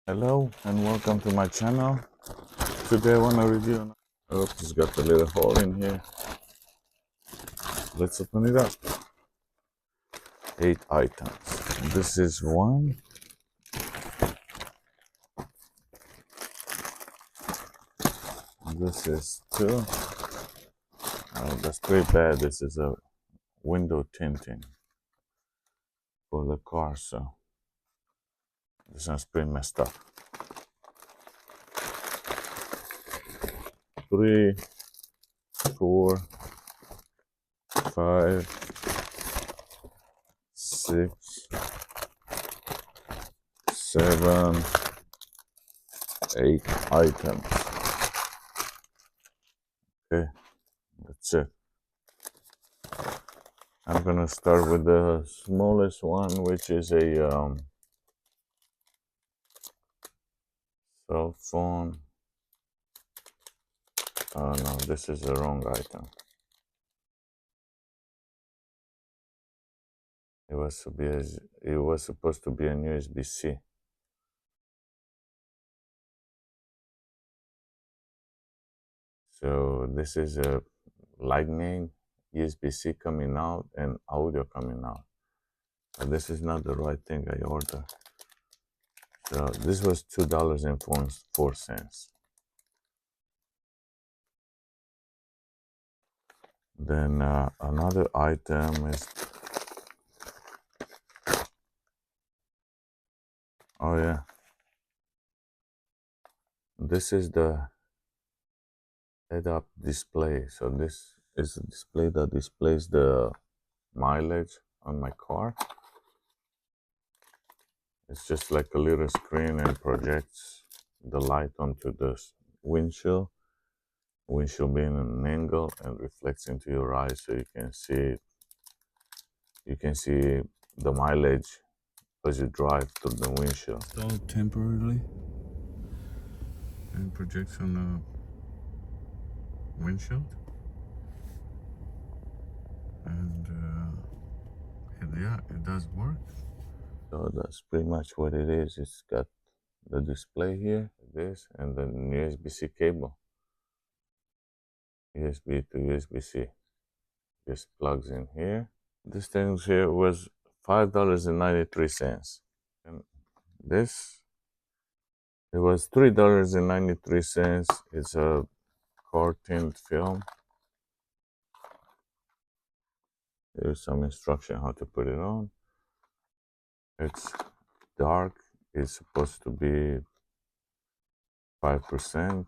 Hello and welcome to my channel. Today I want to review. Oh, it's got a little hole in here. Let's open it up. 8 items. This is one. This is two. Oh, that's pretty bad. This is a window tinting for the car, so this one's pretty messed up. 3, 4, 5, 6, 7, 8 items. Okay, that's it. I'm gonna start with the smallest one, which is a cell phone. Oh no, this is the wrong item. It was supposed to be an USB-C. So this is a lightning USB-C coming out and audio coming out. But this is not the right thing I ordered. So this was $2.04. Then another item is, oh yeah, this is the head-up display. So this is a display that displays the mileage on my car. It's just like a little screen and projects the light onto the windshield. Windshield being an angle and reflects into your eyes, so you can see the mileage as you drive through the windshield. Installed temporarily and projects on the windshield. And yeah, it does work. So that's pretty much what it is. It's got the display here, this, and the USB-C cable. USB to USB-C. Just plugs in here. This thing here was $5.93. And this, it was $3.93. It's a car tint film. There's some instruction how to put it on. It's dark. It's supposed to be 5%.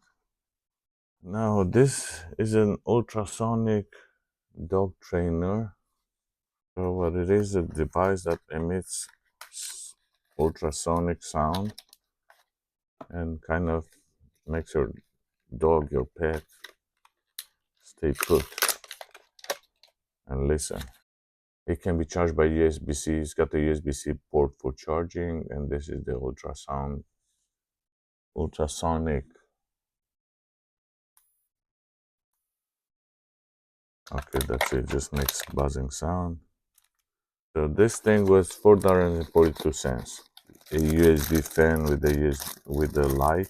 Now this is an ultrasonic dog trainer. So what it is, a device that emits ultrasonic sound and kind of makes your dog, your pet, stay put and listen. It can be charged by USB-C. It's got a USB-C port for charging, and this is the ultrasonic. Okay, that's it. Just makes buzzing sound. So this thing was $4.42. A USB fan with the light.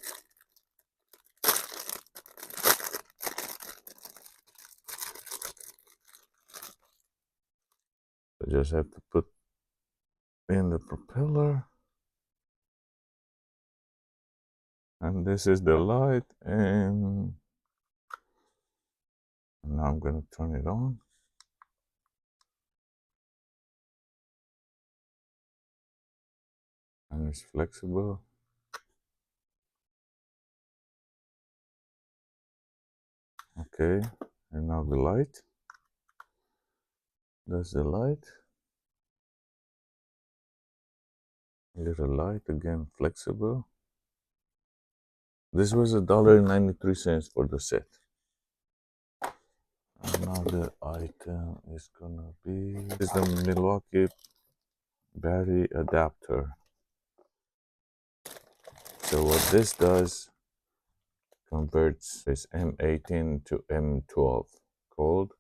I just have to put in the propeller. And this is the light, and now I'm going to turn it on. And it's flexible. Okay, and now the light. That's the light. Little light, again flexible. This was $1.93 for the set. Another item is gonna be this is the Milwaukee battery adapter. So what this does, converts this M18 to M12 cold.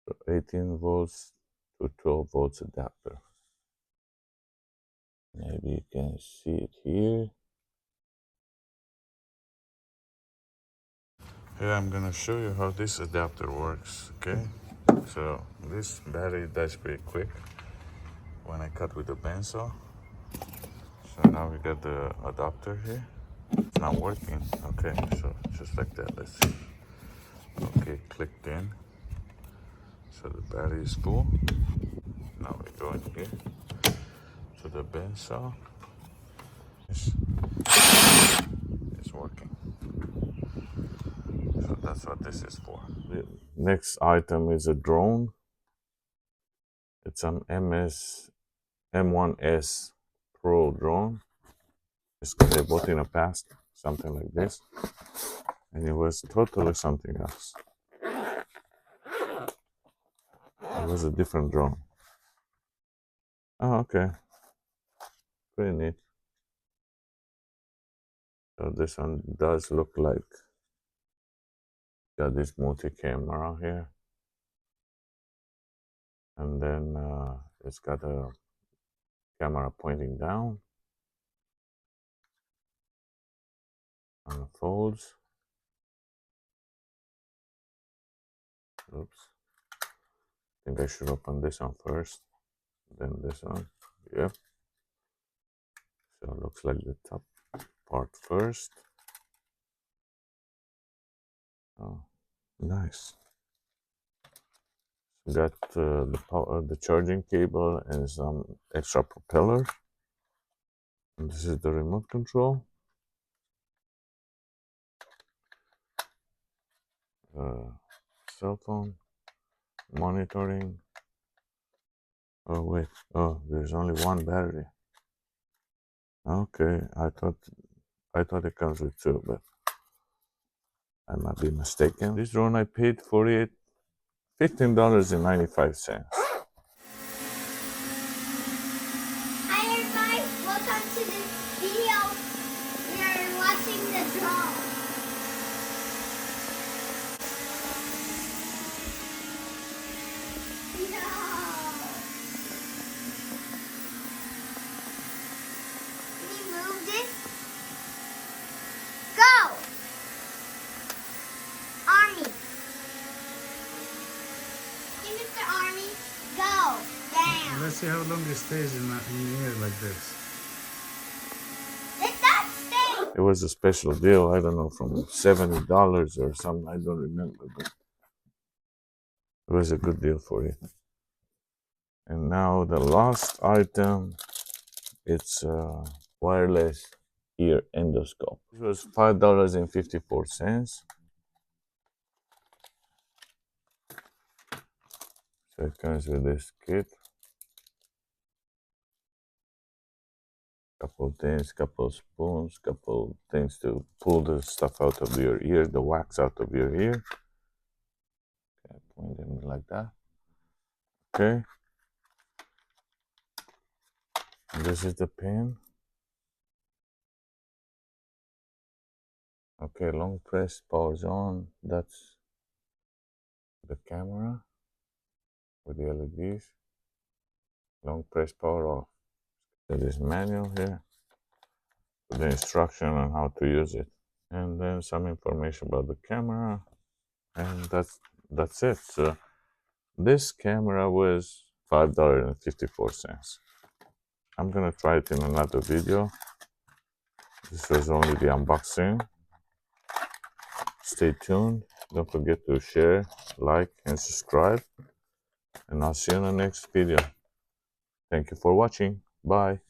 So 18 volts to 12 volts adapter. Maybe you can see it here. Here I'm gonna show you how this adapter works, okay? So this battery dies pretty quick when I cut with the bandsaw. So now we got the adapter here. It's not working. Okay, so just like that, let's see. Okay, clicked in. So the battery is full. Now we go in here to the bandsaw. It's working. So that's what this is for. The next item is a drone. It's an M1S Pro drone. They bought in the past, something like this. And it was totally something else. It was a different drone. Oh, okay. Pretty neat. So this one does look like got this multi-camera here. And then it's got a camera pointing down on the folds. Oops. I think I should open this one first, then this one. Yep. So it looks like the top part first. Oh, nice. Got the charging cable and some extra propeller. And this is the remote control. Cell phone monitoring. Oh wait, oh there's only one battery. Okay, I thought it comes with two, but I might be mistaken. This drone I paid for it $15.95. Hi everybody, welcome to this video. We are watching the drone. No. Can you move this? Go! Army. Hey, Mr. Army, go down. Let's see how long it stays in the air like this. Let that stay. It was a special deal. I don't know, from $70 or something. I don't remember, but it was a good deal for it. And now the last item, it's a wireless ear endoscope. It was $5.54. So it comes with this kit. Couple things, couple spoons, couple things to pull the stuff out of your ear, the wax out of your ear. Okay, point them like that. Okay. And this is the pin. Okay, long press powers on. That's the camera with the LEDs. Long press power off. There is manual here with the instruction on how to use it. And then some information about the camera. And that's it. So this camera was $5.54. I'm gonna try it in another video. This was only the unboxing. Stay tuned. Don't forget to share, like, and subscribe. And I'll see you in the next video. Thank you for watching. Bye.